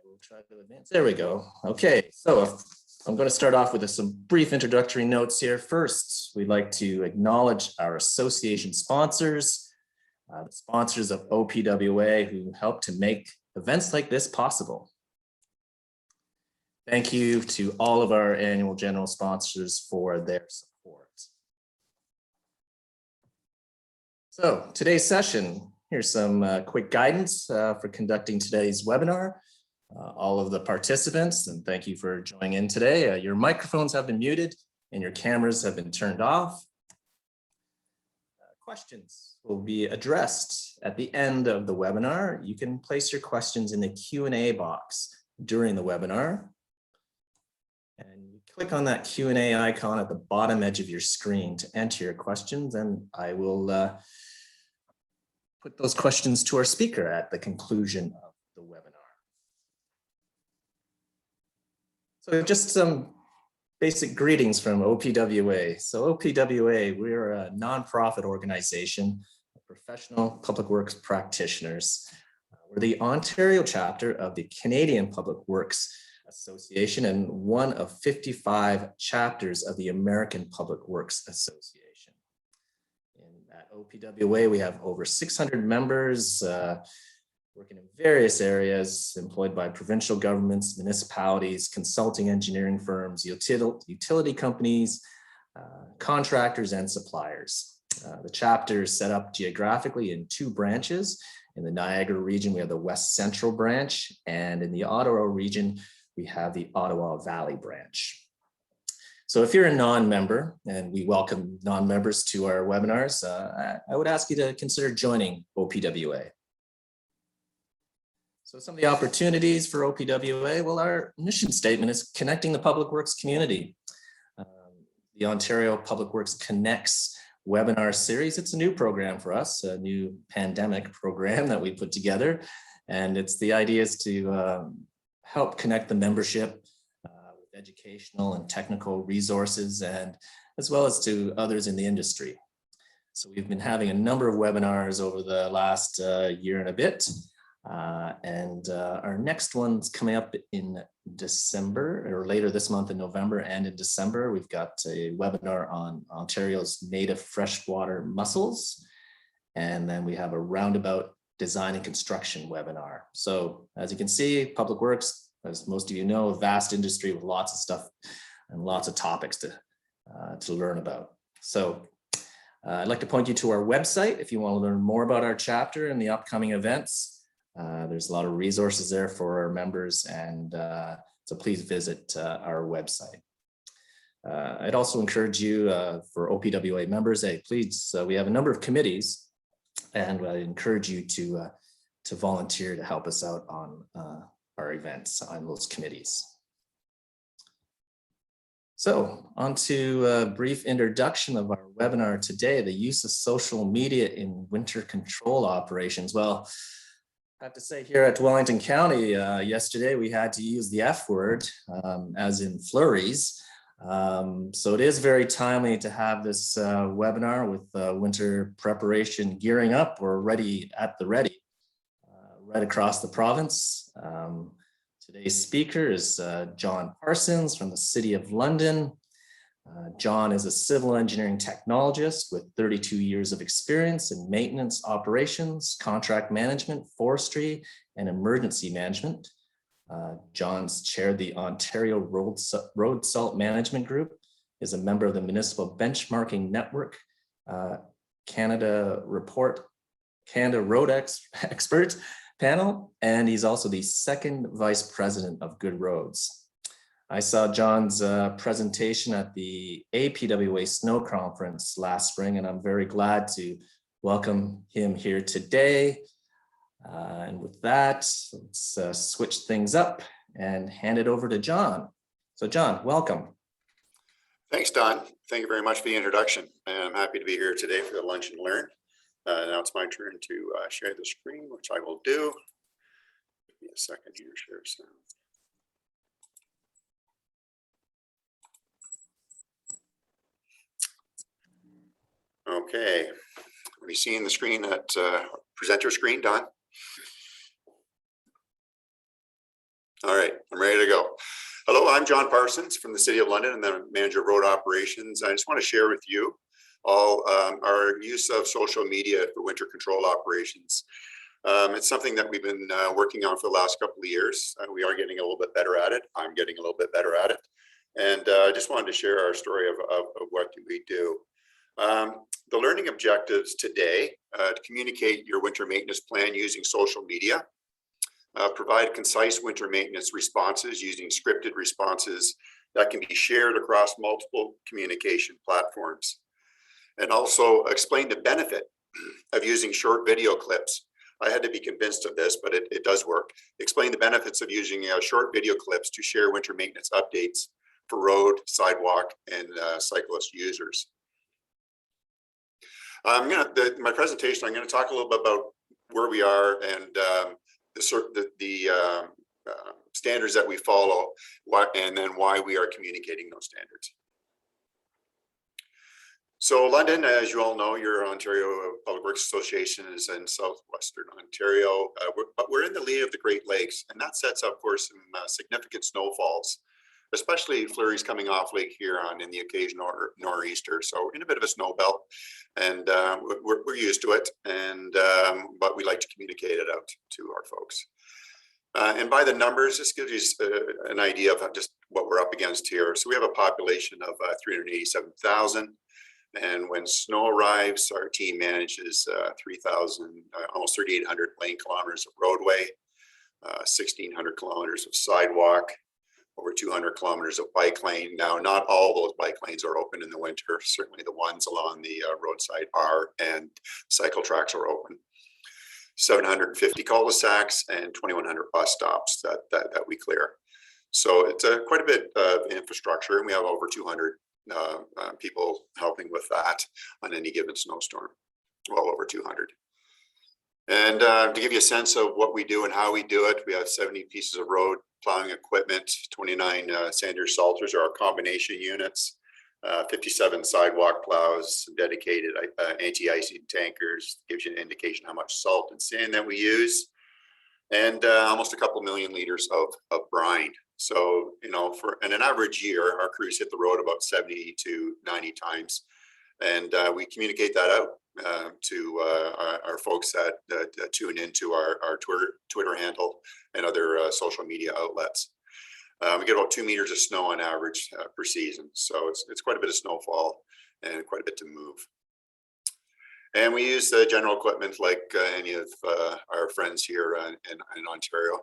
will try to advance. There we go. Okay, so I'm going to start off with some brief introductory notes here. First, we'd like to acknowledge our association sponsors, the sponsors of OPWA who help to make events like this possible. Thank you to all of our annual general sponsors for their support. So today's session, here's some quick guidance for conducting today's webinar. All of the participants, and thank you for joining in today. Your microphones have been muted and your cameras have been turned off. Questions will be addressed at the end of the webinar. You can place your questions in the Q&A box during the webinar. And you click on that Q&A icon at the bottom edge of your screen to enter your questions, and I will put those questions to our speaker at the conclusion of the webinar. So just some basic greetings from OPWA. So OPWA, we're a nonprofit organization of professional public works practitioners. We're the Ontario chapter of the Canadian Public Works Association and one of 55 chapters of the American Public Works Association. At OPWA, we have over 600 members working in various areas, employed by provincial governments, municipalities, consulting engineering firms, utility companies, contractors, and suppliers. The chapter is set up geographically in 2 branches. In the Niagara region, we have the West Central branch, and in the Ottawa region, we have the Ottawa Valley branch. So if you're a non-member, and we welcome non-members to our webinars, I would ask you to consider joining OPWA. So some of the opportunities for OPWA, well, our mission statement is connecting the public works community. The Ontario Public Works Connects webinar series, it's a new program for us, a new pandemic program that we put together. And it's the idea is to help connect the membership with educational and technical resources, and as well as to others in the industry. So we've been having a number of webinars over the last year and a bit. Our next one's coming up in December, or later this month in November, and in December we've got a webinar on Ontario's native freshwater mussels, and then we have a roundabout design and construction webinar. So as you can see, public works, as most of you know, a vast industry with lots of stuff and lots of topics to learn about. So I'd like to point you to our website if you want to learn more about our chapter and the upcoming events. There's a lot of resources there for our members, and so please visit our website. I'd also encourage you for OPWA members, please, we have a number of committees, and I encourage you to volunteer to help us out on our events on those committees. So on to a brief introduction of our webinar today, the use of social media in winter control operations. Well, I have to say here at Wellington County, yesterday we had to use the F word, as in flurries. So it is very timely to have this webinar with winter preparation gearing up. We're ready at the ready, right across the province. Today's speaker is John Parsons from the City of London. John is a civil engineering technologist with 32 years of experience in maintenance operations, contract management, forestry, and emergency management. John's chaired the Ontario Road Salt Management Group, is a member of the Municipal Benchmarking Network, Canada Road Expert panel, and he's also the 2nd Vice President of Good Roads. I saw John's presentation at the APWA Snow Conference last spring, and I'm very glad to welcome him here today. And with that, let's switch things up and hand it over to John. So John, welcome. Thanks, Don. Thank you very much for the introduction. I'm happy to be here today for the Lunch and Learn. Now it's my turn to share the screen, which I will do. Give me a second here, share sound. Okay, are you seeing the screen, that presenter screen, Don? All right, I'm ready to go. Hello, I'm John Parsons from the City of London and the Manager of Road Operations. I just want to share with you all our use of social media for winter control operations. It's something that we've been working on for the last couple of years. We are getting a little bit better at it. I'm getting a little bit better at it. And I just wanted to share our story of what we do. The learning objectives today, to communicate your winter maintenance plan using social media, provide concise winter maintenance responses using scripted responses that can be shared across multiple communication platforms, and also explain the benefit of using short video clips. I had to be convinced of this, but it does work. Explain the benefits of using short video clips to share winter maintenance updates for road, sidewalk, and cyclist users. My presentation, I'm going to talk a little bit about where we are and the standards that we follow, and then why we are communicating those standards. So London, as you all know, your Ontario Public Works Association is in southwestern Ontario, but we're in the lee of the Great Lakes, and that sets up for some significant snowfalls, especially flurries coming off Lake Huron and the occasional nor'easter. So we're in a bit of a snow belt, and we're used to it, and but we like to communicate it out to our folks. And by the numbers, this gives you an idea of just what we're up against here. So we have a population of 387,000. And when snow arrives, our team manages 3,000, almost 3,800 lane kilometers of roadway, 1,600 kilometers of sidewalk, over 200 kilometers of bike lane. Now, not all those bike lanes are open in the winter. Certainly the ones along the roadside are, and cycle tracks are open. 750 cul-de-sacs and 2,100 bus stops that we clear. So it's quite a bit of infrastructure, and we have over 200 people helping with that on any given snowstorm, well over 200. And to give you a sense of what we do and how we do it, we have 70 pieces of road plowing equipment, 29 Sanders Salters are our combination units, 57 sidewalk plows, dedicated anti-icing tankers, gives you an indication how much salt and sand that we use, and almost a couple million liters of brine. So, you know, for in an average year, our crews hit the road about 70 to 90 times. And we communicate that out to our folks that tune into our Twitter handle and other social media outlets. We get about 2 meters of snow on average per season. So it's quite a bit of snowfall and quite a bit to move. And we use general equipment like any of our friends here in Ontario.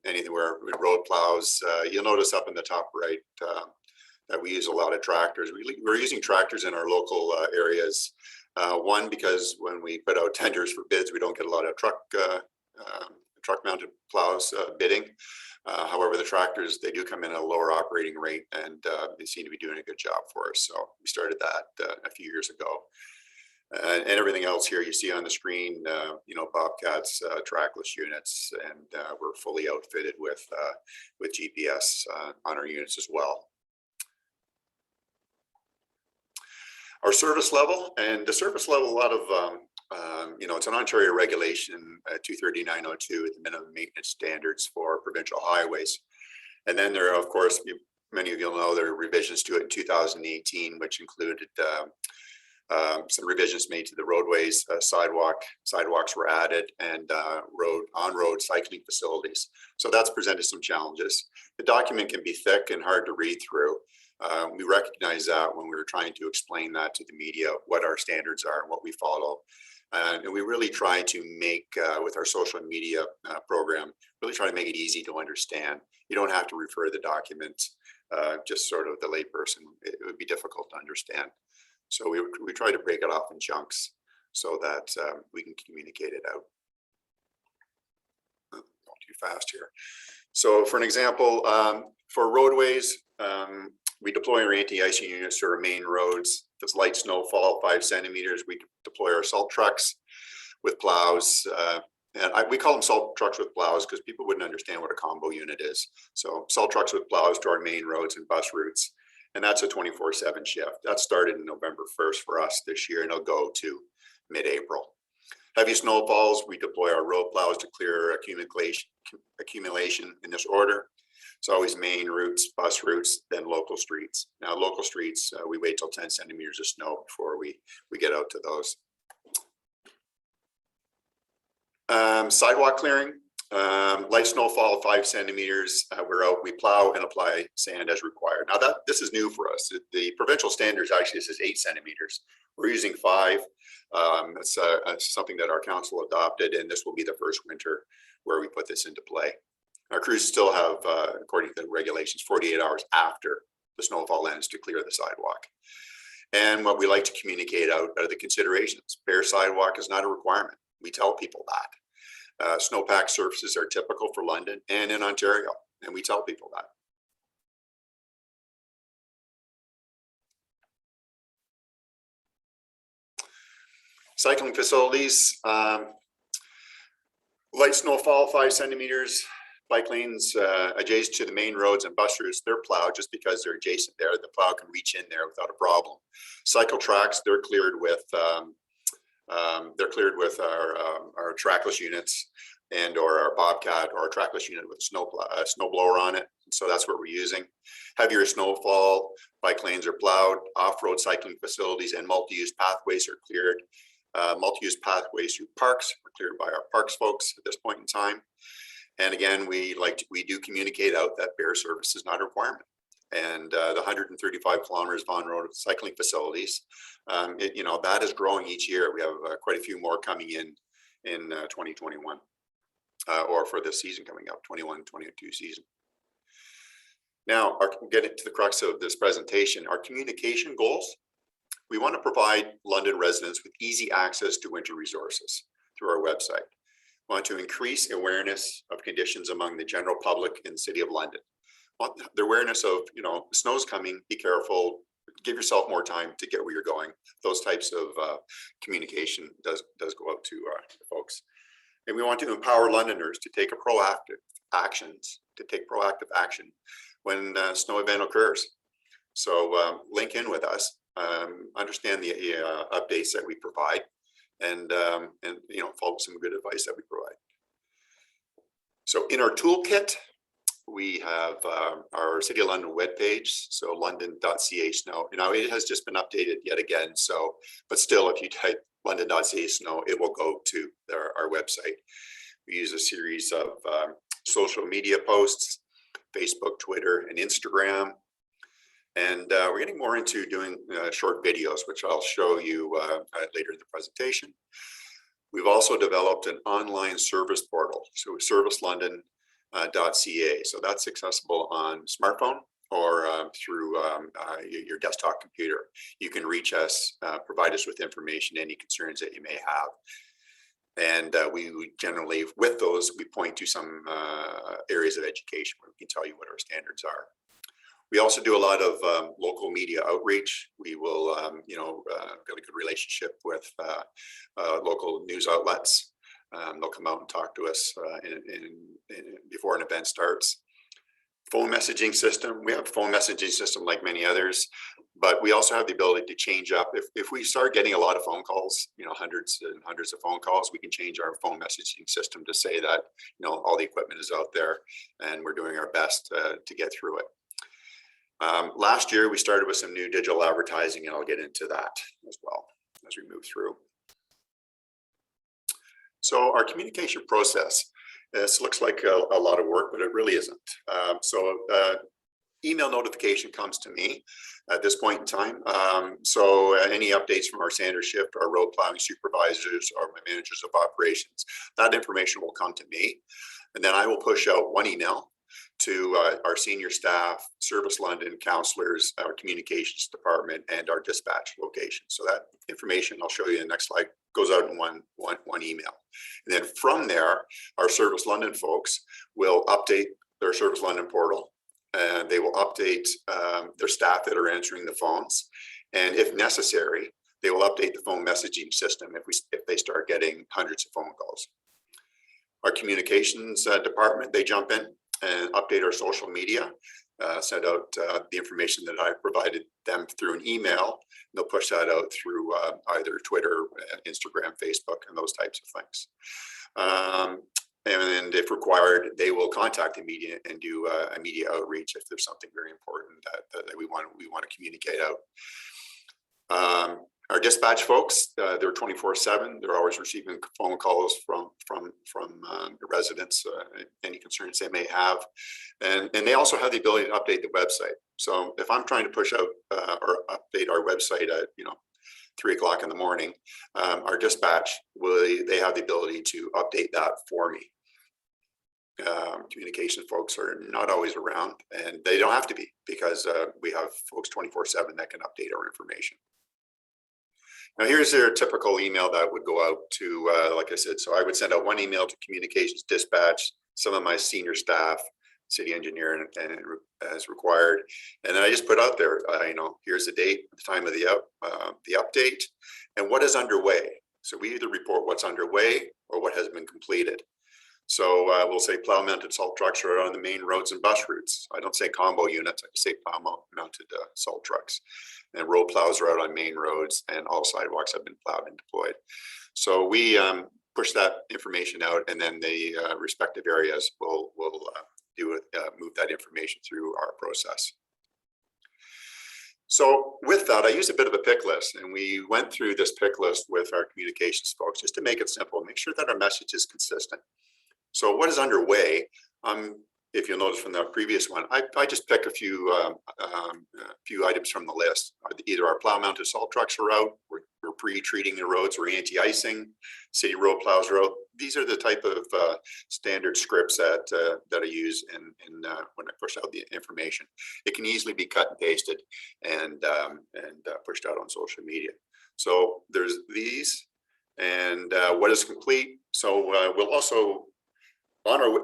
Anything where road plows, you'll notice up in the top right that we use a lot of tractors. We're using tractors in our local areas. One, because when we put out tenders for bids, we don't get a lot of truck mounted plows bidding. However, the tractors, they do come in at a lower operating rate, and they seem to be doing a good job for us. So we started that a few years ago. And everything else here you see on the screen, you know, Bobcats, trackless units, and we're fully outfitted with GPS on our units as well. Our service level, and the service level, a lot of, you know, it's an Ontario regulation, 23902, the minimum maintenance standards for provincial highways. And then there are, of course, many of you will know there are revisions to it in 2018, which included some revisions made to the roadways, sidewalks were added, and on-road cycling facilities. So that's presented some challenges. The document can be thick and hard to read through. We recognize that when we were trying to explain that to the media, what our standards are and what we follow. And we really try to make, with our social media program, really try to make it easy to understand. You don't have to refer to the document, just sort of the layperson, it would be difficult to understand. So we try to break it off in chunks so that we can communicate it out. Not too fast here. So for an example, for roadways, we deploy our anti-icing units to our main roads. If it's light snowfall, 5 centimeters, we deploy our salt trucks with plows. And we call them salt trucks with plows because people wouldn't understand what a combo unit is. So salt trucks with plows to our main roads and bus routes. And that's a 24/7 shift. That started in November 1st for us this year, and it'll go to mid-April. Heavy snowfalls, we deploy our road plows to clear accumulation in this order. It's always main routes, bus routes, then local streets. Now, local streets, we wait till 10 centimeters of snow before we get out to those. Sidewalk clearing, light snowfall, 5 centimeters. We're out, we plow and apply sand as required. Now this is new for us. The provincial standards actually says 8 centimeters. We're using 5. It's something that our council adopted, and this will be the first winter where we put this into play. Our crews still have, according to the regulations, 48 hours after the snowfall ends to clear the sidewalk. And what we like to communicate out are the considerations. Bare sidewalk is not a requirement. We tell people that. Snowpack surfaces are typical for London and in Ontario, and we tell people that. Cycling facilities, light snowfall, 5 centimeters. Bike lanes adjacent to the main roads and bus routes, they're plowed just because they're adjacent there. The plow can reach in there without a problem. Cycle tracks, they're cleared with our trackless units and or our Bobcat or our trackless unit with a snow blower on it. So that's what we're using. Heavier snowfall, bike lanes are plowed. Off-road cycling facilities and multi-use pathways are cleared. Multi-use pathways through parks are cleared by our parks folks at this point in time. And again, we do communicate out that bare surface is not a requirement. And the 135 kilometers of on-road cycling facilities, that is growing each year. We have quite a few more coming in 2021, or for this season coming up, 21-22 season. Now, getting to the crux of this presentation, our communication goals. We want to provide London residents with easy access to winter resources through our website. We want to increase awareness of conditions among the general public in the City of London. Want the awareness of, snow's coming, be careful, give yourself more time to get where you're going. Those types of communication does go out to folks. And we want to empower Londoners to take proactive action when a snow event occurs. So link in with us, understand the updates that we provide, and follow some good advice that we provide. So in our toolkit, we have our City of London webpage, so london.ca snow. Now it has just been updated yet again. So, but still, if you type london.ca snow, it will go to our website. We use a series of social media posts, Facebook, Twitter, and Instagram. And we're getting more into doing short videos, which I'll show you later in the presentation. We've also developed an online service portal, so servicelondon.ca. So that's accessible on smartphone or through your desktop computer. You can reach us, provide us with information, any concerns that you may have. And we generally, with those, we point to some areas of education where we can tell you what our standards are. We also do a lot of local media outreach. We will, got a good relationship with local news outlets. They'll come out and talk to us before an event starts. Phone messaging system. We have a phone messaging system like many others, but we also have the ability to change up. If we start getting a lot of phone calls, hundreds and hundreds of phone calls, we can change our phone messaging system to say that, all the equipment is out there and we're doing our best to get through it. Last year, we started with some new digital advertising, and I'll get into that as well as we move through. So our communication process, this looks like a lot of work, but it really isn't. Email notification comes to me at this point in time. So any updates from our sander shift, our road plowing supervisors, or my managers of operations, that information will come to me. And then I will push out one email to our senior staff, Service London, counselors, our communications department, and our dispatch location. So that information, I'll show you in the next slide, goes out in one email. And then from there, our Service London folks will update their Service London portal, and they will update their staff that are answering the phones. And if necessary, they will update the phone messaging system if they start getting hundreds of phone calls. Our communications department, they jump in and update our social media. send out the information that I provided them through an email. They'll push that out through either Twitter, Instagram, Facebook, and those types of things. And if required, they will contact the media and do a media outreach if there's something very important that we want to communicate out. Our dispatch folks, they're 24/7. They're always receiving phone calls from the residents, any concerns they may have, and they also have the ability to update the website. So if I'm trying to push out or update our website at 3 o'clock in the morning, our dispatch they have the ability to update that for me. Communication folks are not always around, and they don't have to be, because we have folks 24/7 that can update our information. Now, here's their typical email that would go out to, like I said, so I would send out one email to communications dispatch, some of my senior staff, city engineer, and as required. And then I just put out there, here's the date, the time of the update, and what is underway. So we either report what's underway or what has been completed. So we'll say plow mounted salt trucks are on the main roads and bus routes. I don't say combo units, I say plow mounted salt trucks. And road plows are out on main roads, and all sidewalks have been plowed and deployed. So we push that information out, and then the respective areas will move that information through our process. So with that, I used a bit of a pick list, and we went through this pick list with our communications folks just to make it simple, make sure that our message is consistent. So what is underway? If you'll notice from the previous one, I just pick a few items from the list. Either our plow mounted salt trucks are out, we're pre-treating the roads, we're anti-icing, city road plows are out. These are the type of standard scripts that I use when I push out the information. It can easily be cut and pasted and pushed out on social media. So there's these, and what is complete. So we'll also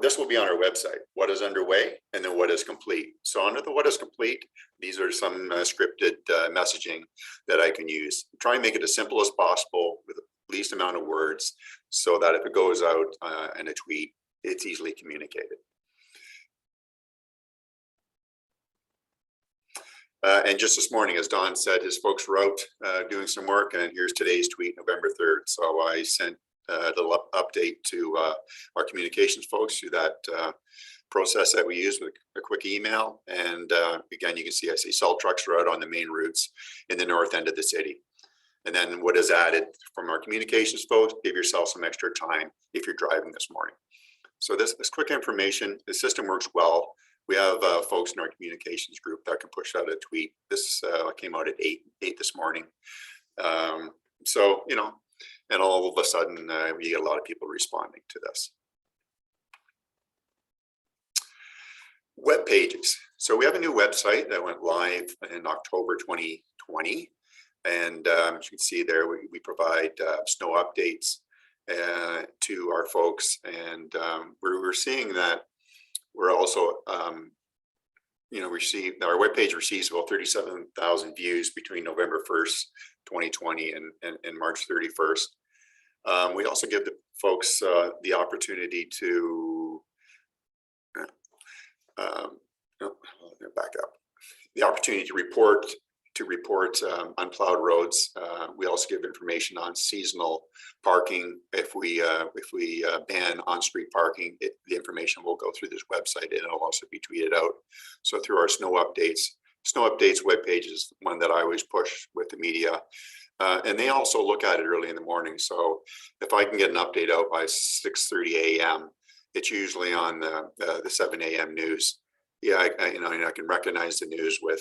this will be on our website, what is underway, and then what is complete. So under the what is complete, these are some scripted messaging that I can use. Try and make it as simple as possible with the least amount of words, so that if it goes out in a tweet, it's easily communicated. And just this morning, as Don said, his folks were out doing some work, and here's today's tweet, November 3rd. So I sent a little update to our communications folks through that process that we use with a quick email. And again, you can see I say salt trucks are out on the main routes in the north end of the city. And then what is added from our communications folks, give yourself some extra time if you're driving this morning. So this quick information, the system works well. We have folks in our communications group that can push out a tweet. This came out at 8 this morning. So, and all of a sudden we get a lot of people responding to this. Web pages. So we have a new website that went live in October 2020. And as you can see there, we provide snow updates to our folks. And we're seeing that we're also, our webpage receives about 37,000 views between November 1st, 2020 and March 31st. We also give the folks the opportunity to back up. The opportunity to report unplowed roads. We also give information on seasonal parking. If we ban on-street parking, the information will go through this website, and it'll also be tweeted out. So through our snow updates webpage is one that I always push with the media. And they also look at it early in the morning. So if I can get an update out by 6:30 a.m., it's usually on the 7 a.m. news. Yeah, I can recognize the news with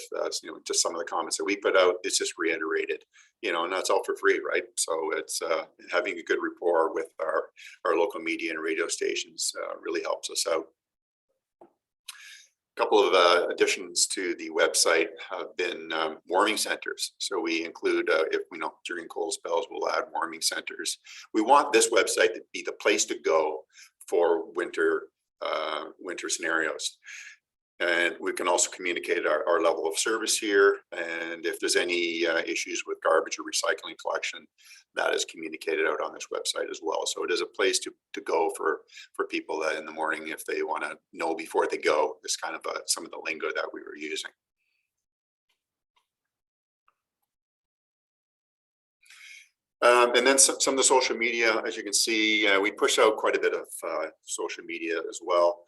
just some of the comments that we put out. It's just reiterated, and that's all for free, right? So it's having a good rapport with our local media and radio stations really helps us out. A couple of additions to the website have been warming centers. So we include, during cold spells, we'll add warming centers. We want this website to be the place to go for winter scenarios. And we can also communicate our level of service here. And if there's any issues with garbage or recycling collection, that is communicated out on this website as well. So it is a place to go for people that in the morning, if they want to know before they go, this kind of some of the lingo that we were using. And then some of the social media, as you can see, we push out quite a bit of social media as well.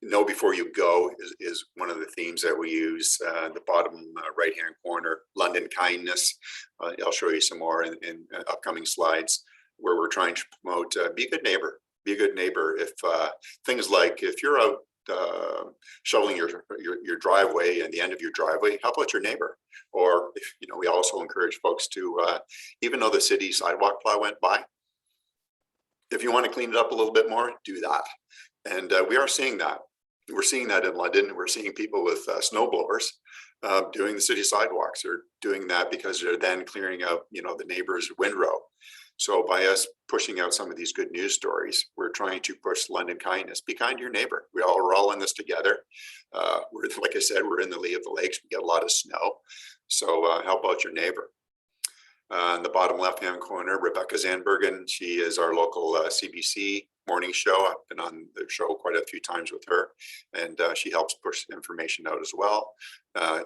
Know before you go is one of the themes that we use. The bottom right hand corner, London kindness. I'll show you some more in upcoming slides, where we're trying to promote be a good neighbor. Be a good neighbor. If things like if you're out shoveling your driveway and the end of your driveway, help out your neighbor. Or if, we also encourage folks to even though the city sidewalk plow went by, if you want to clean it up a little bit more, do that. And we are seeing that. We're seeing that in London. We're seeing people with snow blowers doing the city sidewalks. They're doing that because they're then clearing out, the neighbor's windrow. So by us pushing out some of these good news stories, we're trying to push London kindness. Be kind to your neighbor. We're all in this together. We're, like I said, we're in the lee of the lakes. We get a lot of snow. So help out your neighbor. In the bottom left-hand corner, Rebecca Zandbergen. She is our local CBC morning show. I've been on the show quite a few times with her, and she helps push information out as well.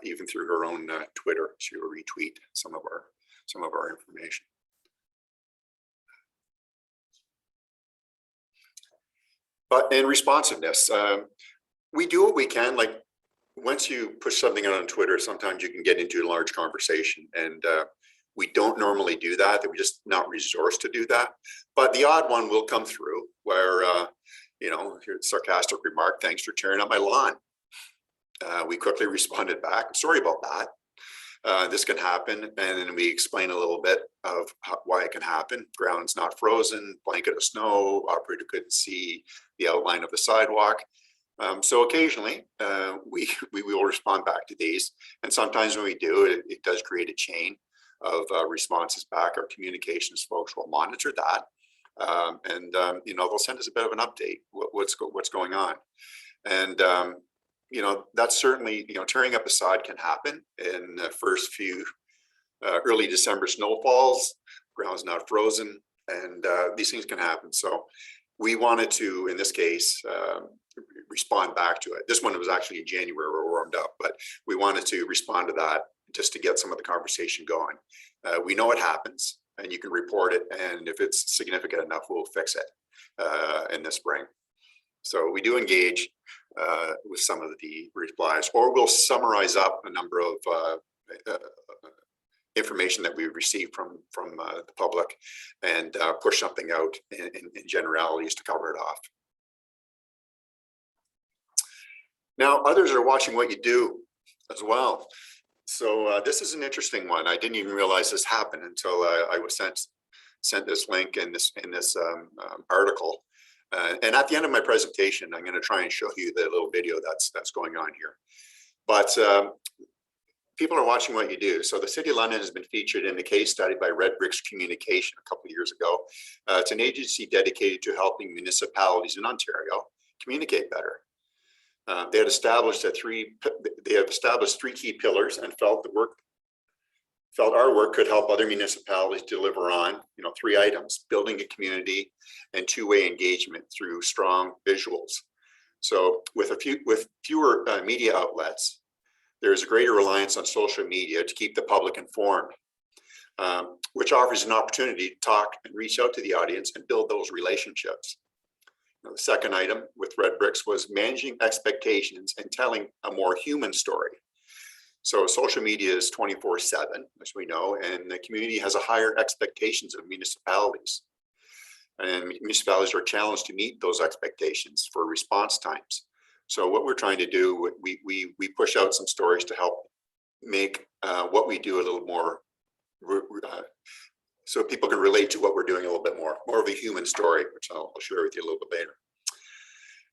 Even through her own Twitter, she will retweet some of our information. But in responsiveness, we do what we can. Like once you push something out on Twitter, sometimes you can get into a large conversation, and we don't normally do that. We're just not resourced to do that. But the odd one will come through where, sarcastic remark, thanks for tearing up my lawn. We quickly responded back, sorry about that. This can happen. And then we explain a little bit of why it can happen. Ground's not frozen, blanket of snow, operator couldn't see the outline of the sidewalk. So occasionally we will respond back to these. And sometimes when we do, it does create a chain of responses back. Our communications folks will monitor that, and they'll send us a bit of an update what's going on. And that's certainly tearing up a sod can happen in the first few early December snowfalls. Ground's not frozen, and these things can happen. So we wanted to, in this case, respond back to it. This one was actually in January where we warmed up, but we wanted to respond to that just to get some of the conversation going. We know it happens, and you can report it, and if it's significant enough, we'll fix it in the spring. So we do engage with some of the replies, or we'll summarize up a number of information that we received from the public and push something out in generalities to cover it off. Now, others are watching what you do as well. So this is an interesting one. I didn't even realize this happened until I was sent this link in this article. And at the end of my presentation, I'm going to try and show you the little video that's going on here. But people are watching what you do. So the City of London has been featured in a case study by Red Bricks Communication a couple of years ago. It's an agency dedicated to helping municipalities in Ontario communicate better. They have established three key pillars and felt our work could help other municipalities deliver on, three items: building a community and two-way engagement through strong visuals. So with fewer media outlets, there is a greater reliance on social media to keep the public informed, which offers an opportunity to talk and reach out to the audience and build those relationships. The second item with Red Bricks was managing expectations and telling a more human story. So social media is 24/7, as we know, and the community has a higher expectations of municipalities. And municipalities are challenged to meet those expectations for response times. So what we're trying to do, we push out some stories to help make what we do a little more, so people can relate to what we're doing a little bit more of a human story, which I'll share with you a little bit later.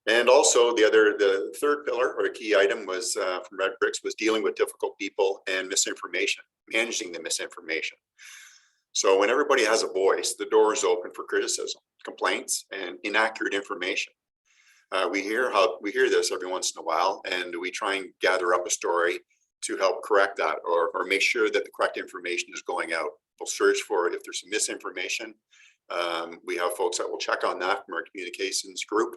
And also the third pillar or a key item was from Red Bricks was dealing with difficult people and misinformation, managing the misinformation. So when everybody has a voice, the door is open for criticism, complaints, and inaccurate information. We hear this every once in a while, and we try and gather up a story to help correct that, or make sure that the correct information is going out. We'll search for if there's some misinformation. We have folks that will check on that from our communications group.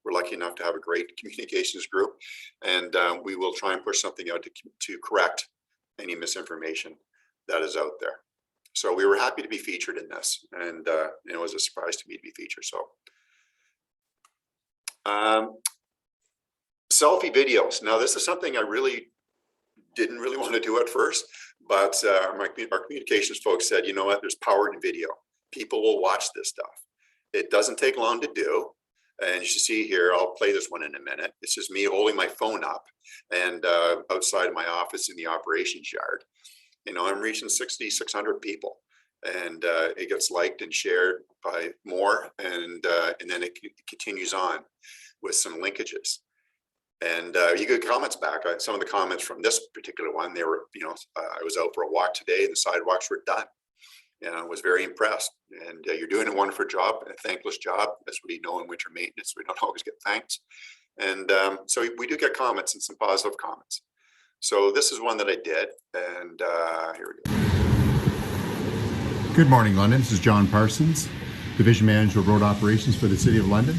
We're lucky enough to have a great communications group, and we will try and push something out to correct any misinformation that is out there. So we were happy to be featured in this, and it was a surprise to me to be featured. So selfie videos. Now, this is something I didn't really want to do at first, but our communications folks said, you know what, there's power in video. People will watch this stuff. It doesn't take long to do. And you should see here, I'll play this one in a minute. It's just me holding my phone up and outside of my office in the operations yard. You know, I'm reaching 600 people, and it gets liked and shared by more, and then it continues on with some linkages. And you get comments back. Some of the comments from this particular one, they were, you know, I was out for a walk today and the sidewalks were done. And I was very impressed. And you're doing a wonderful job, a thankless job, as we know in winter maintenance. We don't always get thanks. And so we do get comments, and some positive comments. So this is one that I did, and here we go. Good morning, London. This is John Parsons, Division Manager of Road Operations for the City of London.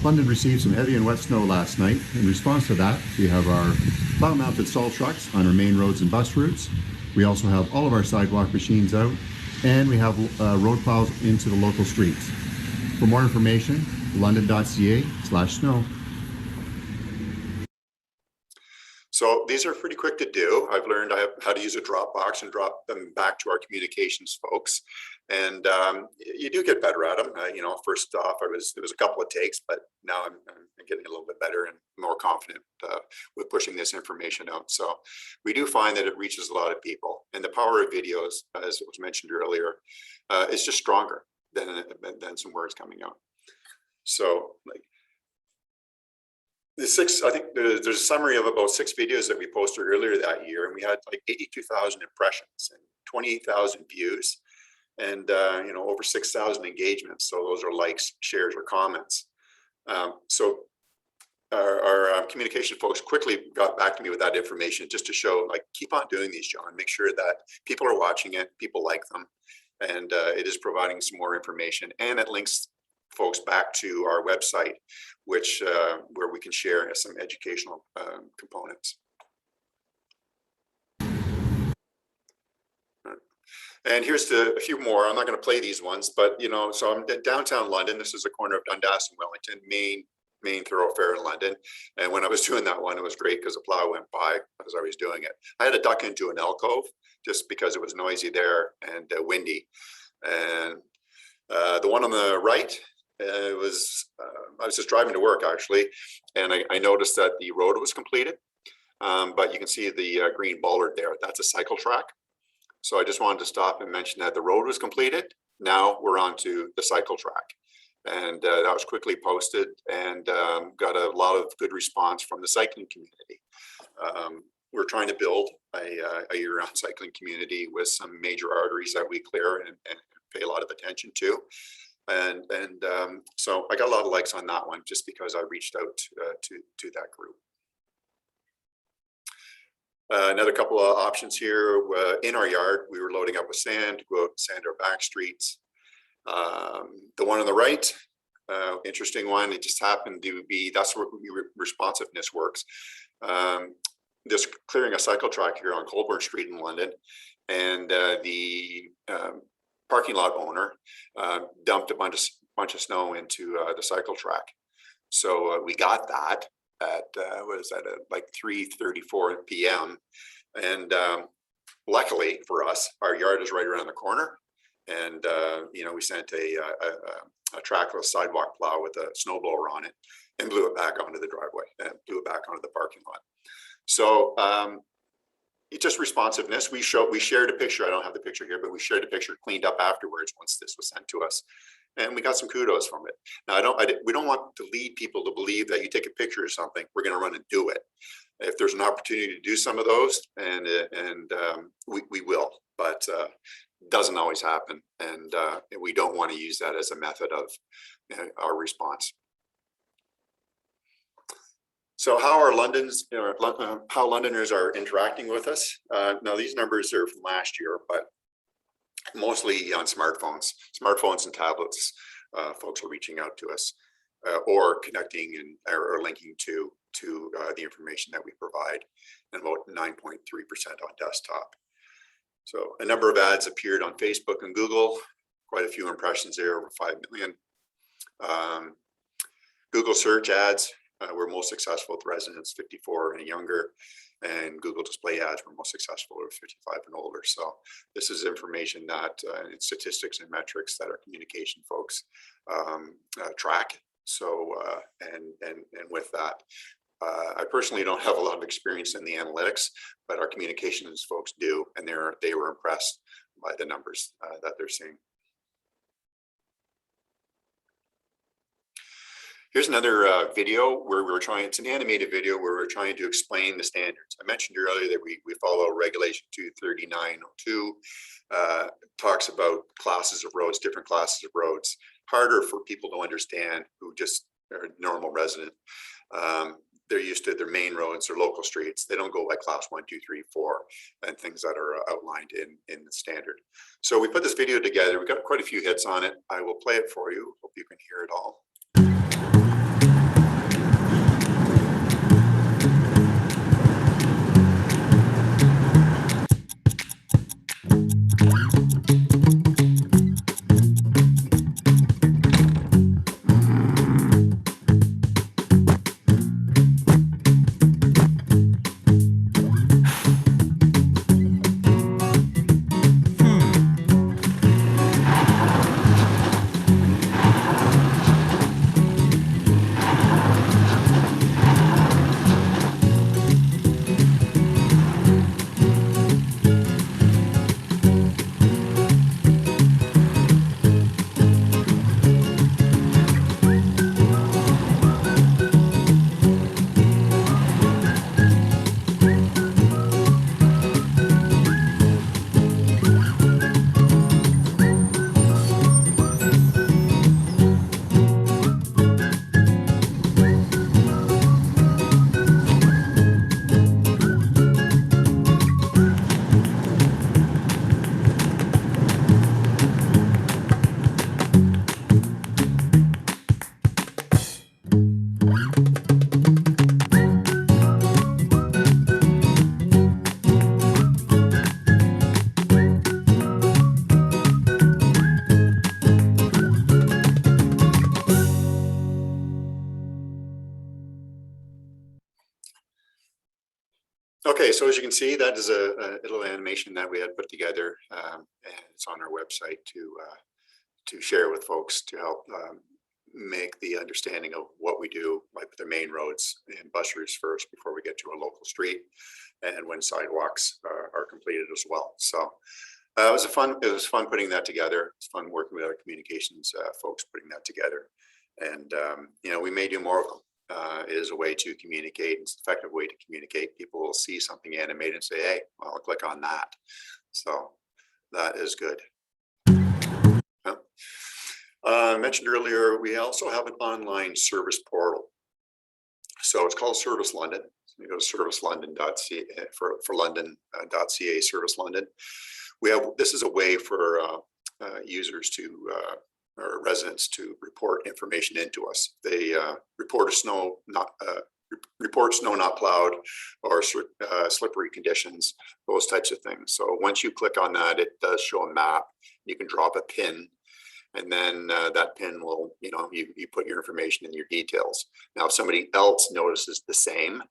London received some heavy and wet snow last night. In response to that, we have our plow-mounted salt trucks on our main roads and bus routes. We also have all of our sidewalk machines out, and we have road plows into the local streets. For more information, london.ca/snow. So these are pretty quick to do. I've learned how to use a Dropbox and drop them back to our communications folks. And you do get better at them. You know, first off, it was a couple of takes, but now I'm getting a little bit better and more confident with pushing this information out. So we do find that it reaches a lot of people. And the power of videos, as it was mentioned earlier, is just stronger than some words coming out. So like, I think there's a summary of about 6 videos that we posted earlier that year, and we had like 82,000 impressions and 28,000 views, and you know, over 6,000 engagements. So those are likes, shares, or comments. So our communication folks quickly got back to me with that information, just to show, like, keep on doing these, John. Make sure that people are watching it, people like them, and it is providing some more information, and it links folks back to our website, which where we can share some educational components. And here's a few more. I'm not going to play these ones, but you know, so I'm in downtown London. This is the corner of Dundas and Wellington, main thoroughfare in London. And when I was doing that one, it was great because the plow went by as I was doing it. I had to duck into an alcove just because it was noisy there and windy. And the one on the right, I was just driving to work actually, and I noticed that the road was completed, but you can see the green bollard there. That's a cycle track. So I just wanted to stop and mention that the road was completed. Now we're on to the cycle track, and that was quickly posted and got a lot of good response from the cycling community. We're trying to build a year-round cycling community with some major arteries that we clear and pay a lot of attention to. And so I got a lot of likes on that one just because I reached out to that group. Another couple of options here. In our yard, we were loading up with sand to go out and sand our back streets. The one on the right, interesting one. It just happened to be, that's where responsiveness works. Just clearing a cycle track here on Colburn Street in London, and the parking lot owner dumped a bunch of snow into the cycle track. So we got that at what is that, at like 3:34 p.m. And luckily for us, our yard is right around the corner, and you know, we sent a trackless sidewalk plow with a snowblower on it and blew it back onto the driveway and blew it back onto the parking lot. So it's just responsiveness. We shared a picture. I don't have the picture here, but we shared a picture cleaned up afterwards once this was sent to us, and we got some kudos from it. Now, we don't want to lead people to believe that you take a picture of something, we're going to run and do it. If there's an opportunity to do some of those, and we will, but doesn't always happen, and we don't want to use that as a method of our response. So how are how Londoners are interacting with us? Now these numbers are from last year, but mostly on smartphones and tablets. Folks are reaching out to us or connecting or linking to the information that we provide, and about 9.3% on desktop. So a number of ads appeared on Facebook and Google, quite a few impressions there, over 5 million. Google search ads were most successful with residents 54 and younger, and Google display ads were most successful with 55 and older. So this is information that statistics and metrics that our communication folks track. So and with that, I personally don't have a lot of experience in the analytics, but our communications folks do, and they were impressed by the numbers that they're seeing. Here's another video where we're trying, it's an animated video where we're trying to explain the standards. I mentioned earlier that we follow Regulation 23902, talks about classes of roads, different classes of roads, harder for people to understand who just are a normal resident. They're used to their main roads or local streets. They don't go by class 1, 2, 3, 4, and things that are outlined in the standard. So we put this video together. We got quite a few hits on it. I will play it for you. Hope you can hear it all. Okay, so as you can see, that is a little animation that we had put together, and it's on our website to share with folks to help make the understanding of what we do, like with the main roads and bus routes first before we get to a local street, and when sidewalks are completed as well. So it was fun putting that together. It's fun working with our communications folks putting that together, and you know, we may do more of them. It is a way to communicate. It's an effective way to communicate. People will see something animated and say, hey, well, I'll click on that. So that is good. I mentioned earlier, we also have an online service portal. So it's called Service London. So you go to servicelondon.ca for London.ca, Service London. This is a way for users to or residents to report information into us. They report snow not plowed, or slippery conditions, those types of things. So once you click on that, it does show a map. You can drop a pin, and then that pin will, you put your information and your details. Now, if somebody else notices the same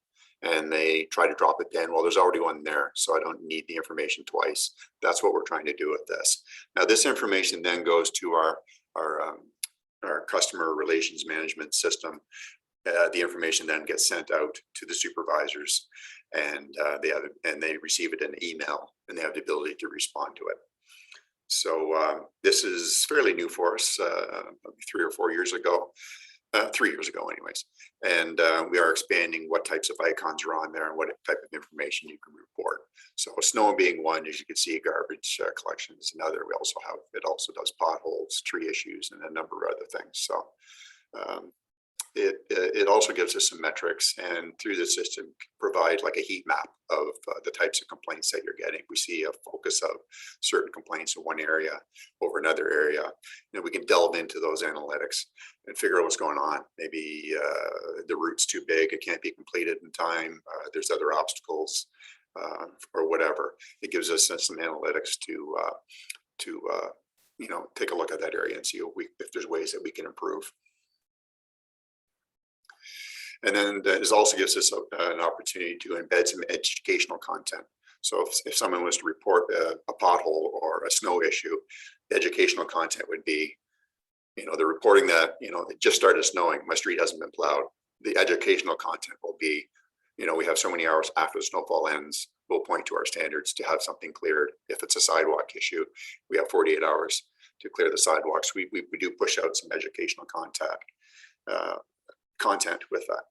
and they try to drop a pin, well, there's already one there, so I don't need the information twice. That's what we're trying to do with this. Now, this information then goes to our customer relations management system. The information then gets sent out to the supervisors, and they receive it in email, and they have the ability to respond to it. So this is fairly new for us, 3 or 4 years ago. 3 years ago anyways, and we are expanding what types of icons are on there and what type of information you can report. So snow being one, as you can see, garbage collection is another. It also does potholes, tree issues, and a number of other things. So it also gives us some metrics, and through the system provide like a heat map of the types of complaints that you're getting. We see a focus of certain complaints in one area over another area. We can delve into those analytics and figure out what's going on. Maybe the route's too big, it can't be completed in time. There's other obstacles or whatever. It gives us some analytics to take a look at that area and see if there's ways that we can improve. And then this also gives us an opportunity to embed some educational content. So if someone was to report a pothole or a snow issue, the educational content would be, they're reporting that, it just started snowing, my street hasn't been plowed. The educational content will be, we have so many hours after the snowfall ends, we'll point to our standards to have something cleared. If it's a sidewalk issue, we have 48 hours to clear the sidewalks. We do push out some educational content with that.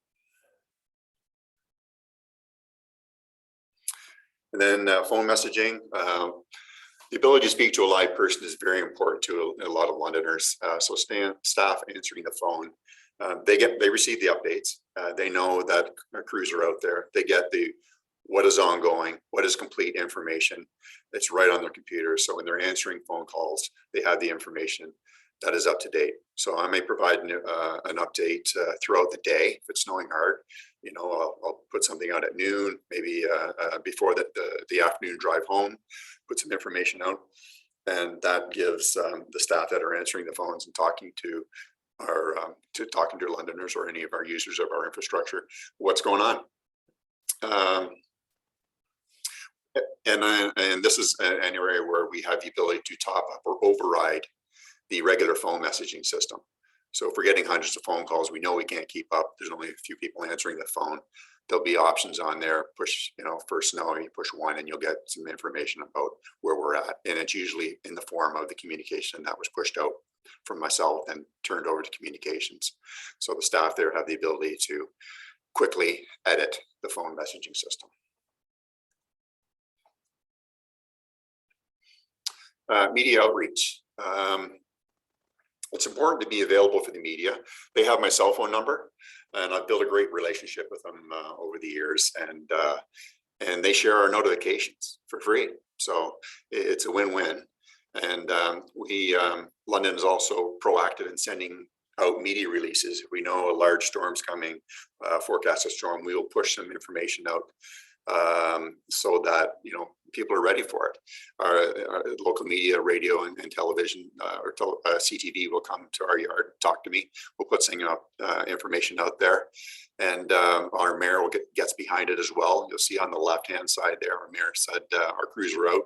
And then phone messaging. The ability to speak to a live person is very important to a lot of Londoners. So staff answering the phone, they receive the updates. They know that crews are out there. They get what is ongoing, what is complete information. It's right on their computer. So when they're answering phone calls, they have the information that is up to date. So I may provide an update throughout the day if it's snowing hard. I'll put something out at noon, maybe before the afternoon drive home, put some information out, and that gives the staff that are answering the phones and talking to Londoners or any of our users of our infrastructure what's going on. And this is an area where we have the ability to top up or override the regular phone messaging system. So if we're getting hundreds of phone calls, we know we can't keep up. There's only a few people answering the phone. There'll be options on there. Push, for snow, you push 1 and you'll get some information about where we're at. And it's usually in the form of the communication that was pushed out from myself and turned over to communications. So the staff there have the ability to quickly edit the phone messaging system. Media outreach. It's important to be available for the media. They have my cell phone number, and I've built a great relationship with them over the years, and they share our notifications for free. So it's a win-win. And London is also proactive in sending out media releases. If we know a large storm's coming, forecast a storm, we will push some information out so that people are ready for it. Our local media, radio and television, or CTV will come to our yard, talk to me. We'll put some information out there, and our mayor gets behind it as well. You'll see on the left-hand side there, our mayor said our crews are out.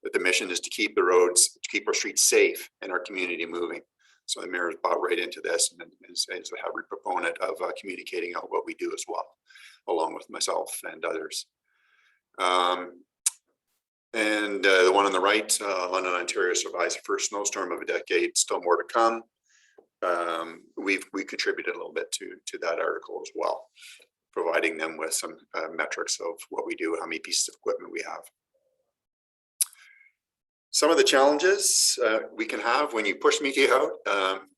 But the mission is to keep the roads, to keep our streets safe and our community moving. So the mayor has bought right into this and is a heavy proponent of communicating out what we do as well, along with myself and others. And the one on the right, London, Ontario survives the first snowstorm of a decade, still more to come. We contributed a little bit to that article as well, providing them with some metrics of what we do, how many pieces of equipment we have. Some of the challenges we can have when you push media out.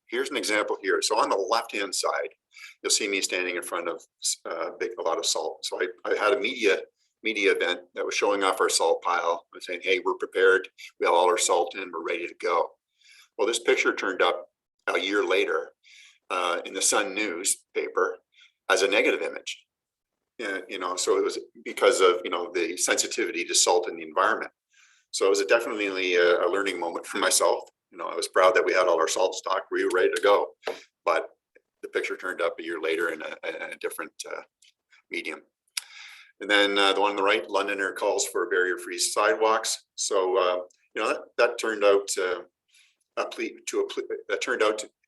Here's an example here. So on the left-hand side, you'll see me standing in front of a lot of salt. So I had a media event that was showing off our salt pile and saying, hey, we're prepared. We have all our salt in, we're ready to go. Well, this picture turned up a year later in the Sun newspaper as a negative image. So it was because of, the sensitivity to salt in the environment. So it was definitely a learning moment for myself. I was proud that we had all our salt stock. We were ready to go, but the picture turned up a year later in a different medium. And then the one on the right, Londoner calls for barrier-free sidewalks. So that turned out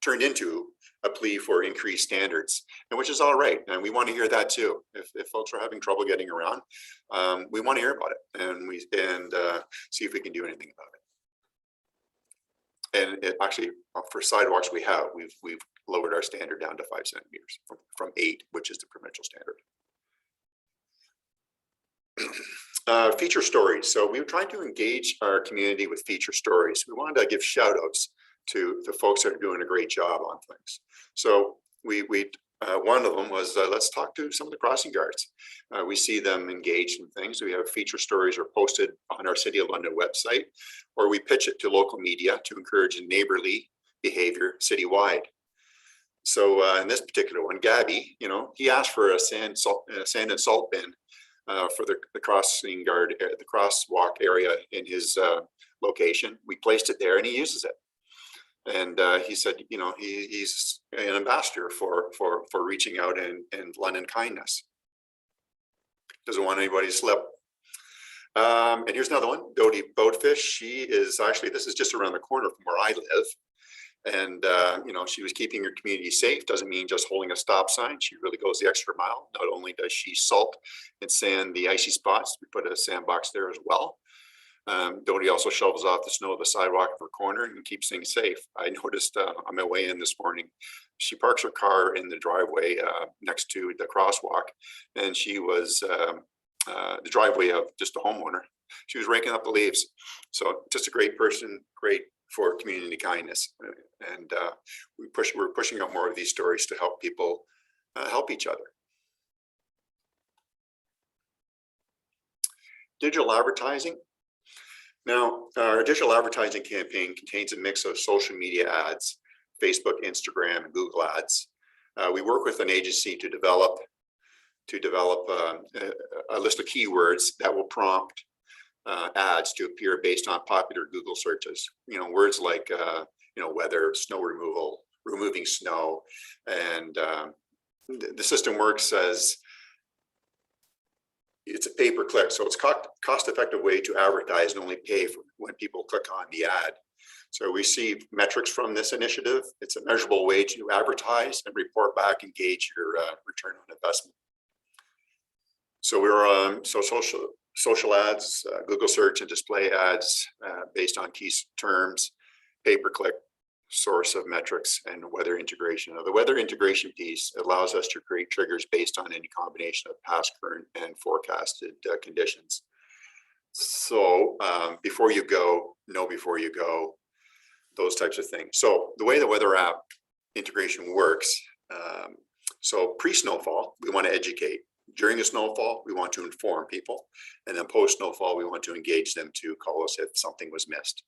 turned into a plea for increased standards, and which is all right. And we want to hear that too. If folks are having trouble getting around, we want to hear about it, and see if we can do anything about it. And it actually, for sidewalks, we've lowered our standard down to 5 centimeters from 8, which is the provincial standard. Feature stories. So we were trying to engage our community with feature stories. We wanted to give shout outs to the folks that are doing a great job on things. So one of them was let's talk to some of the crossing guards. We see them engaged in things. We have feature stories are posted on our City of London website, or we pitch it to local media to encourage neighborly behavior citywide. So in this particular one, Gabby, he asked for a sand and salt bin for the crossing guard, the crosswalk area in his location. We placed it there, and he uses it. And he said, he's an ambassador for reaching out and London kindness. Doesn't want anybody to slip. And here's another one, Dodie Boatfish. She is actually, this is just around the corner from where I live. And, she was keeping her community safe. Doesn't mean just holding a stop sign. She really goes the extra mile. Not only does she salt and sand the icy spots, we put a sandbox there as well. Dodie also shovels off the snow of the sidewalk of her corner and keeps things safe. I noticed on my way in this morning, she parks her car in the driveway next to the crosswalk, and she was the driveway of just a homeowner. She was raking up the leaves. So just a great person, great for community kindness. And we're pushing out more of these stories to help people help each other. Digital advertising. Now, our digital advertising campaign contains a mix of social media ads, Facebook, Instagram, and Google ads. We work with an agency to develop a list of keywords that will prompt ads to appear based on popular Google searches. Words like weather, snow removal, removing snow, and the system works as it's a pay-per-click, so it's cost-effective way to advertise and only pay for when people click on the ad. So we see metrics from this initiative. It's a measurable way to advertise and report back and gauge your return on investment. So we're on social ads, Google search and display ads based on key terms, pay-per-click, source of metrics, and weather integration. Now, the weather integration piece allows us to create triggers based on any combination of past, current, and forecasted conditions. So before you go, know before you go, those types of things. So the way the weather app integration works, so pre-snowfall, we want to educate. During a snowfall, we want to inform people. And then post-snowfall, we want to engage them to call us if something was missed.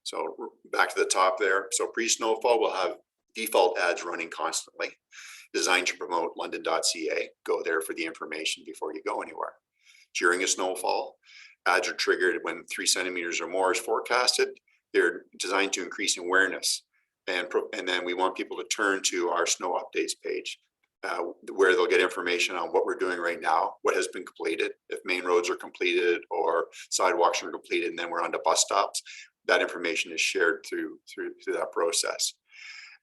So back to the top there. So pre-snowfall, we'll have default ads running constantly, designed to promote london.ca. Go there for the information before you go anywhere. During a snowfall, ads are triggered when 3 centimeters or more is forecasted. They're designed to increase awareness. And then we want people to turn to our snow updates page, where they'll get information on what we're doing right now, what has been completed, if main roads are completed or sidewalks are completed, and then we're on to bus stops. That information is shared through that process.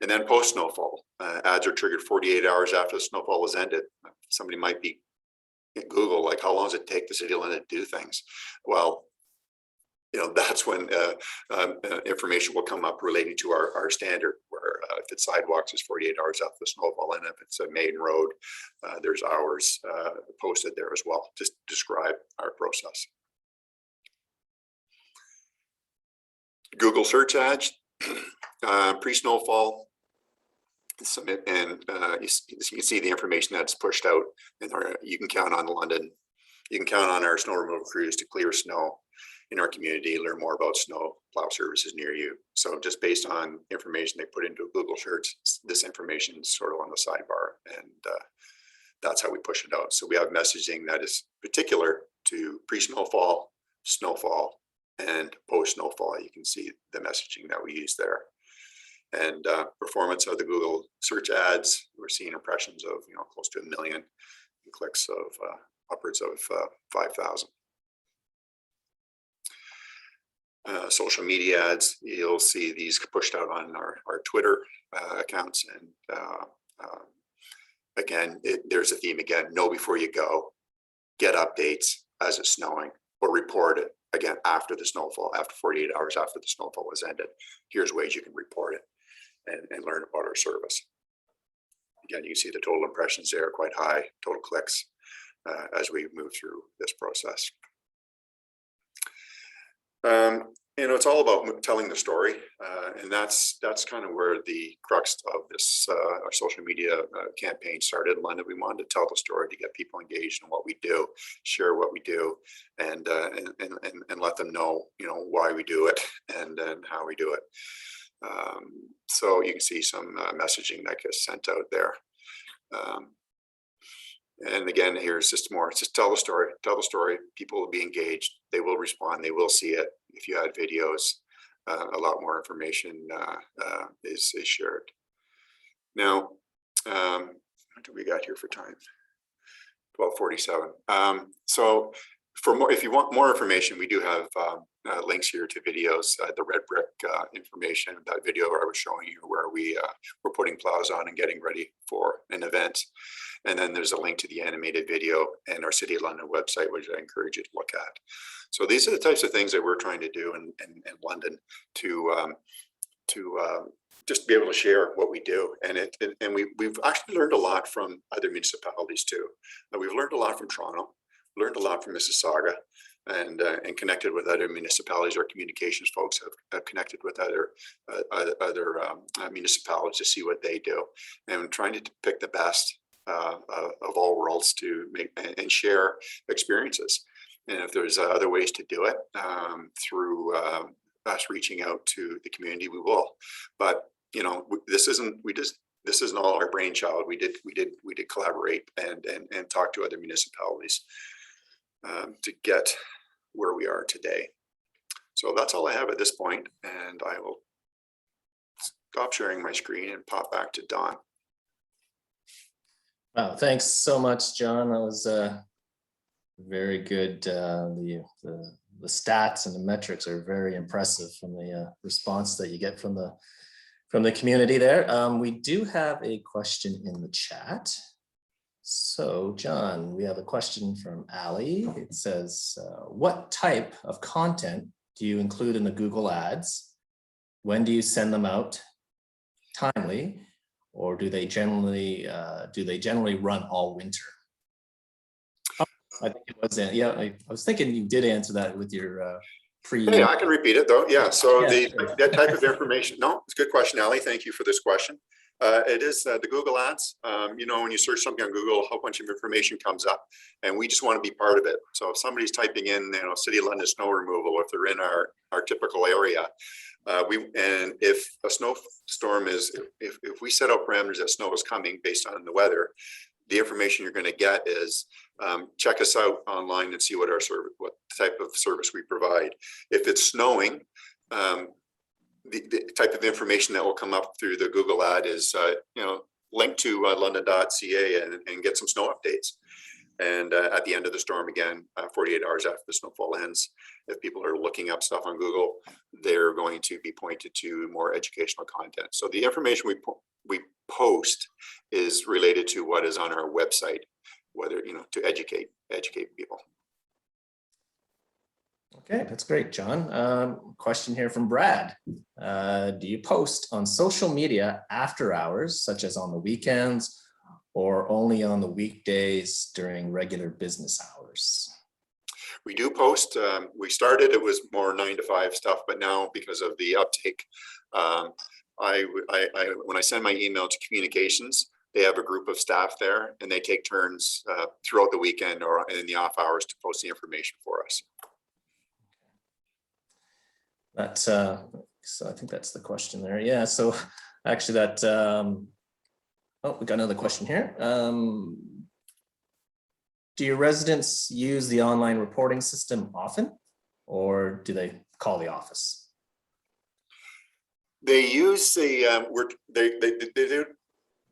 And then post snowfall, ads are triggered 48 hours after the snowfall is ended. Somebody might be in Google, like, how long does it take the City of London to do things? Well, that's when information will come up relating to our standard, where if it's sidewalks, it's 48 hours after the snowfall, and if it's a main road, there's hours posted there as well to describe our process. Google search ads, pre-snowfall, submit, and you can see the information that's pushed out. And you can count on London. You can count on our snow removal crews to clear snow in our community, learn more about snow plow services near you. So just based on information they put into a Google search, this information is sort of on the sidebar, and that's how we push it out. So we have messaging that is particular to pre-snowfall, snowfall, and post-snowfall. You can see the messaging that we use there. And performance of the Google search ads, we're seeing impressions of close to 1 million, and clicks of upwards of 5,000. Social media ads, you'll see these pushed out on our Twitter accounts. And again, there's a theme again, know before you go, get updates as it's snowing, or report it again after the snowfall, after 48 hours after the snowfall was ended. Here's ways you can report it and learn about our service. Again, you can see the total impressions there, quite high, total clicks as we move through this process. it's all about telling the story, and that's kind of where the crux of this our social media campaign started in London. We wanted to tell the story to get people engaged in what we do, share what we do, and let them know, why we do it and how we do it. So you can see some messaging that gets sent out there. And again, here's just more. It's just tell the story. People will be engaged. They will respond. They will see it. If you add videos, a lot more information is shared. Now, what do we got here for time? 12:47. So for more, if you want more information, we do have links here to videos, the red brick information, that video where I was showing you where we're putting plows on and getting ready for an event. And then there's a link to the animated video and our City of London website, which I encourage you to look at. So these are the types of things that we're trying to do in London to just be able to share what we do. And we've actually learned a lot from other municipalities too. We've learned a lot from Toronto, learned a lot from Mississauga, and connected with other municipalities. Our communications folks have connected with other municipalities to see what they do, and trying to pick the best of all worlds to make and share experiences. And if there's other ways to do it through us reaching out to the community, we will. But this isn't all our brainchild. We did collaborate and talk to other municipalities to get where we are today. So that's all I have at this point, and I will stop sharing my screen and pop back to Don. Wow, thanks so much, John. That was very good. The stats and the metrics are very impressive from the response that you get from the community there. We do have a question in the chat. So, John, we have a question from Ali. It says, what type of content do you include in the Google Ads? When do you send them out? Timely? Or do they generally run all winter? Oh, I think it was, yeah, I was thinking you did answer that with your Yeah, I can repeat it though. Yeah, so Yeah, that type of information. No, it's a good question, Ali. Thank you for this question. It is the Google Ads. When you search something on Google, a whole bunch of information comes up, and we just want to be part of it. So if somebody's typing in, City of London snow removal, if they're in our typical area, and if a snowstorm if we set out parameters that snow is coming based on the weather, the information you're going to get is check us out online and see what type of service we provide. If it's snowing, the type of information that will come up through the Google ad is link to london.ca and get some snow updates. And at the end of the storm, again, 48 hours after the snowfall ends, if people are looking up stuff on Google, they're going to be pointed to more educational content. So the information we post is related to what is on our website, whether, to educate people. Okay, that's great, John. Question here from Brad. Do you post on social media after hours, such as on the weekends, or only on the weekdays during regular business hours? We do post. We started, it was more 9 to 5 stuff, but now because of the uptake, when I send my email to communications, they have a group of staff there, and they take turns throughout the weekend or in the off hours to post the information for us. That's so I think that's the question there. Yeah, so actually that oh, we got another question here. Do your residents use the online reporting system often, or do they call the office? They use the they do.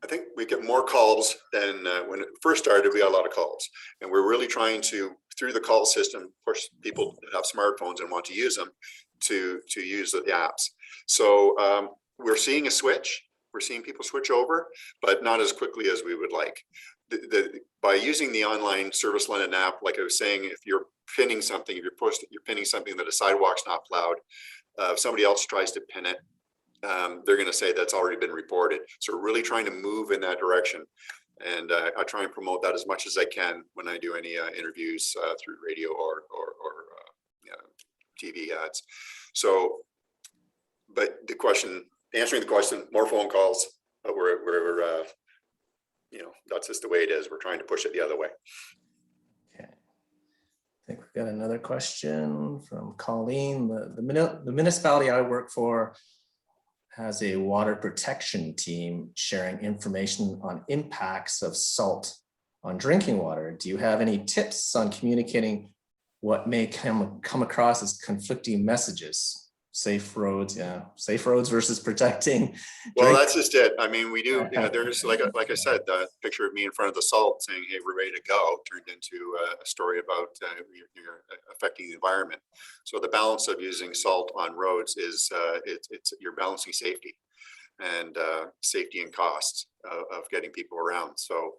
I think we get more calls than when it first started. We got a lot of calls, and we're really trying to, through the call system, push people that have smartphones and want to use them to use the apps. So we're seeing a switch. We're seeing people switch over, but not as quickly as we would like. By using the online Service London app, like I was saying, if you're pinning something, if you're pinning something that a sidewalk's not plowed, if somebody else tries to pin it, they're going to say that's already been reported. So we're really trying to move in that direction. And I try and promote that as much as I can when I do any interviews through radio or TV ads. So, but answering the question, more phone calls, but we're you know, that's just the way it is. We're trying to push it the other way. Okay. I think we've got another question from Colleen. The municipality I work for has a water protection team sharing information on impacts of salt on drinking water. Do you have any tips on communicating what may come across as conflicting messages? Safe roads, yeah. Safe roads versus protecting. Well, that's just it. I mean, we do, you know, there's like I said, the picture of me in front of the salt saying, hey, we're ready to go, turned into a story about you're affecting the environment. So the balance of using salt on roads is you're balancing safety and costs of getting people around. So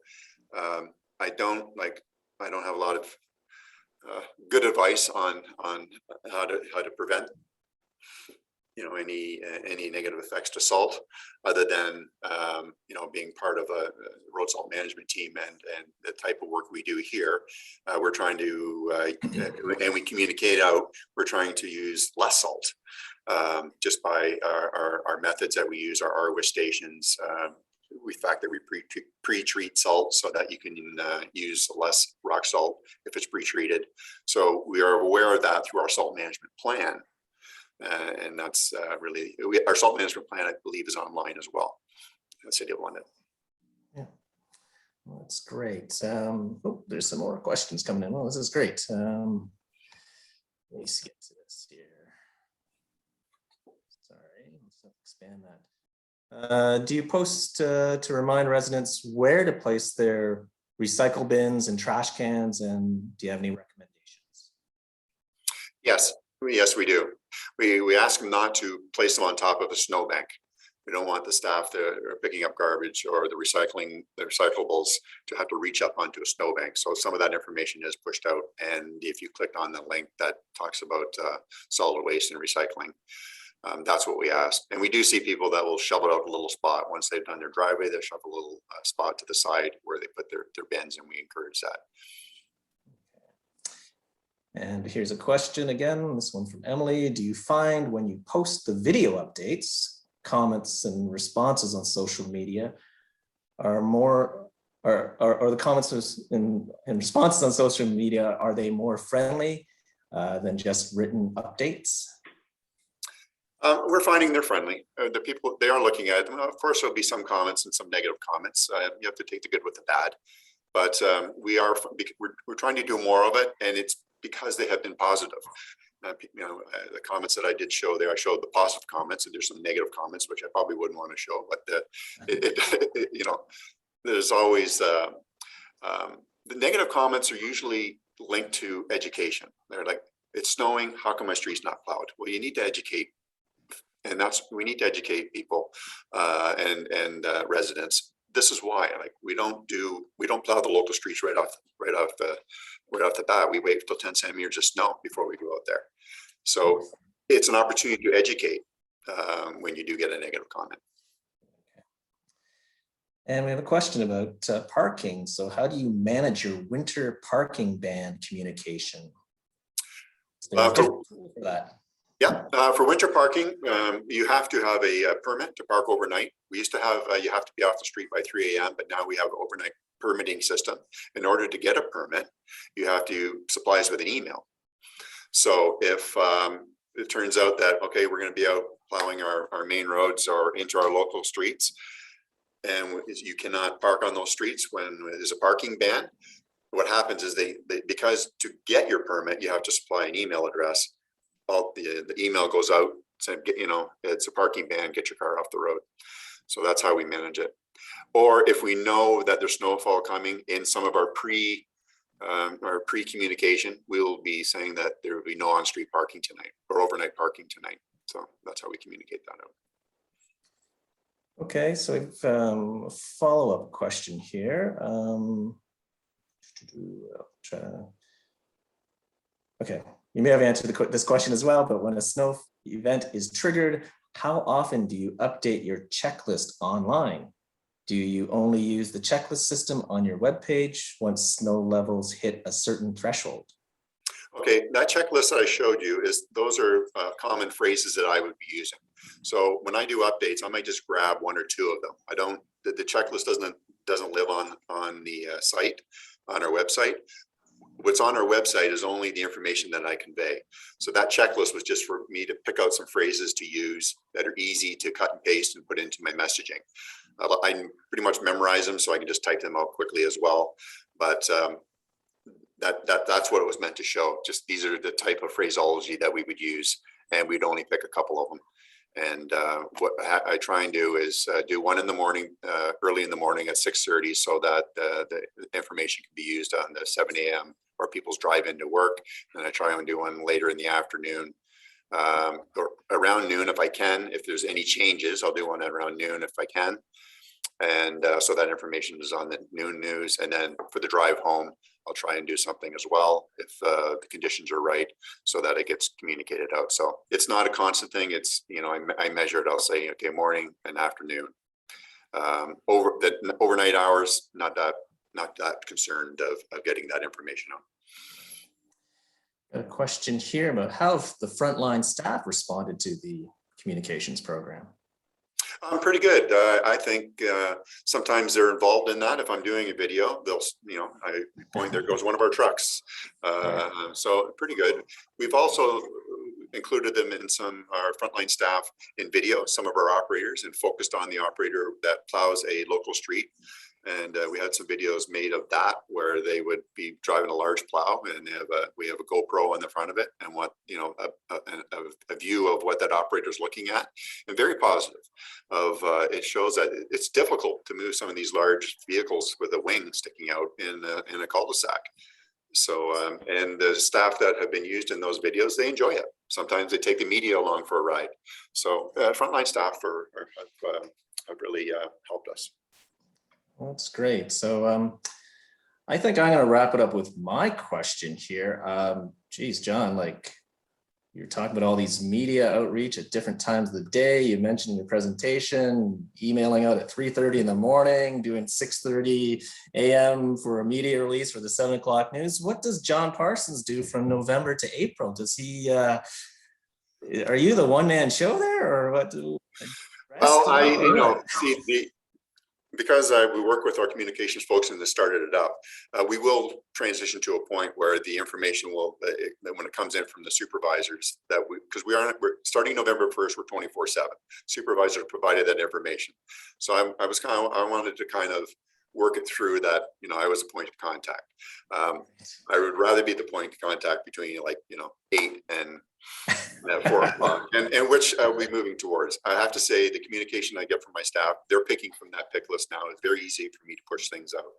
I don't have a lot of good advice on how to prevent, you know, any negative effects to salt, other than you know, being part of a road salt management team and the type of work we do here. We're trying to and we communicate out, we're trying to use less salt just by our methods that we use, our RWIS stations. The fact that we pre-treat salt so that you can use less rock salt if it's pre-treated. So we are aware of that through our salt management plan. And that's really, our salt management plan, I believe, is online as well in the City of London. Yeah, well, that's great. Oh, there's some more questions coming in. Well, this is great. Let me get to this here. Sorry, let's expand that. Do you post to remind residents where to place their recycle bins and trash cans? And do you have any recommendations? Yes, we do. We ask them not to place them on top of a snowbank. We don't want the staff that are picking up garbage or the recyclables to have to reach up onto a snowbank. So some of that information is pushed out. And if you click on the link that talks about solid waste and recycling, that's what we ask. And we do see people that will shovel out a little spot once they've done their driveway. They'll shove a little spot to the side where they put their bins, and we encourage that. And here's a question again, this one from Emily. Do you find when you post the video updates, comments and responses on social media are the comments and responses on social media, are they more friendly than just written updates? We're finding they're friendly. The people, they are looking at them. Of course, there'll be some comments and some negative comments. You have to take the good with the bad. But we're trying to do more of it, and it's because they have been positive. You know, the comments that I did show there, I showed the positive comments, and there's some negative comments, which I probably wouldn't want to show. But you know, there's always the negative comments are usually linked to education. They're like, it's snowing, how come my street's not plowed? Well, you need to educate, and we need to educate people and residents. This is why, like, we don't plow the local streets right off the bat. We wait till 10 centimeters of snow before we go out there. So it's an opportunity to educate when you do get a negative comment. And we have a question about parking. So how do you manage your winter parking ban communication? For that? Yeah, for winter parking, you have to have a permit to park overnight. We used to have, you have to be off the street by 3 a.m., but now we have an overnight permitting system. In order to get a permit, you have to supply us with an email. So if it turns out that, okay, we're going to be out plowing our main roads or into our local streets, and you cannot park on those streets when there's a parking ban, what happens is because to get your permit, you have to supply an email address. The email goes out saying, you know, it's a parking ban, get your car off the road. So that's how we manage it. Or if we know that there's snowfall coming, in some of our pre-communication, we'll be saying that there will be no on-street parking tonight or overnight parking tonight. So that's how we communicate that out. Okay, so we've a follow-up question here. Okay, you may have answered this question as well, but when a snow event is triggered, how often do you update your checklist online? Do you only use the checklist system on your webpage once snow levels hit a certain threshold? Okay, that checklist that I showed you those are common phrases that I would be using. So when I do updates, I might just grab one or two of them. I don't, the checklist doesn't live on the site, on our website. What's on our website is only the information that I convey. So that checklist was just for me to pick out some phrases to use that are easy to cut and paste and put into my messaging. I pretty much memorize them, so I can just type them out quickly as well. But that's what it was meant to show. Just these are the type of phraseology that we would use, and we'd only pick a couple of them. And what I try and do is do one in the morning, early in the morning at 6:30, so that the information can be used on the 7 a.m. or people's drive into work. And I try and do one later in the afternoon, or around noon if I can. If there's any changes, I'll do one at around noon if I can. And so that information is on the noon news. And then for the drive home, I'll try and do something as well if the conditions are right, so that it gets communicated out. So it's not a constant thing. It's, you know, I measure it. I'll say, okay, morning and afternoon. Over the overnight hours, not that concerned of getting that information out. Got a question here about how the frontline staff responded to the communications program. Pretty good. I think sometimes they're involved in that. If I'm doing a video, they'll, you know, I point, there goes one of our trucks. So pretty good. We've also included them in our frontline staff in video, some of our operators, and focused on the operator that plows a local street. And we had some videos made of that where they would be driving a large plow, and we have a GoPro on the front of it, and what, you know, a view of what that operator is looking at, and very positive. It shows that it's difficult to move some of these large vehicles with a wing sticking out in a cul-de-sac. So and the staff that have been used in those videos, they enjoy it. Sometimes they take the media along for a ride. So frontline staff have really helped us. That's great. So I think I'm going to wrap it up with my question here. Geez, John, like you're talking about all these media outreach at different times of the day. You mentioned in your presentation, emailing out at 3:30 in the morning, doing 6:30 a.m. for a media release for the 7 o'clock news. What does John Parsons do from November to April? Does he, are you the one-man show there, or what? Well, because we work with our communications folks and they started it up, we will transition to a point where the information will, when it comes in from the supervisors, because we're starting November 1st, we're 24/7. Supervisors provided that information. So I wanted to kind of work it through that, you know, I was a point of contact. I would rather be the point of contact between 8 and 4 o'clock, and which we moving towards. I have to say, the communication I get from my staff, they're picking from that pick list now. It's very easy for me to push things out,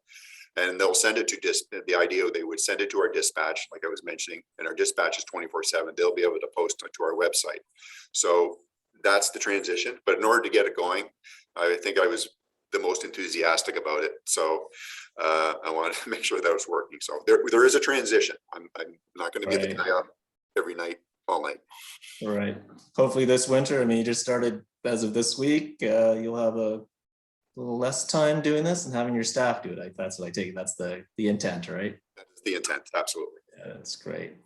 and they'll send it to the idea they would send it to our dispatch, like I was mentioning, and our dispatch is 24/7. They'll be able to post it to our website. So that's the transition. But in order to get it going, I think I was the most enthusiastic about it. So I wanted to make sure that was working. So there is a transition. I'm not going to be the guy up every night, all night. All right. Hopefully this winter, I mean, you just started as of this week, you'll have a little less time doing this and having your staff do it. That's what I take it. That's the intent, right? That is the intent. Absolutely. Yeah, that's great.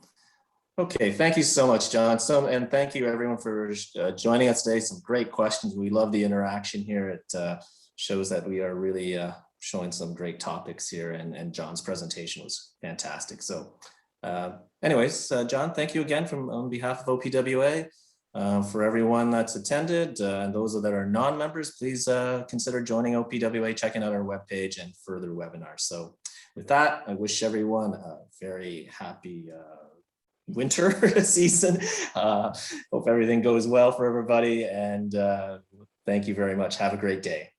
Okay, thank you so much, John. And thank you everyone for joining us today. Some great questions. We love the interaction here. It shows that we are really showing some great topics here, and John's presentation was fantastic. So anyways, John, thank you again on behalf of OPWA. For everyone that's attended and those that are non-members, please consider joining OPWA, checking out our webpage and further webinars. So with that, I wish everyone a very happy winter season. Hope everything goes well for everybody, and thank you very much. Have a great day.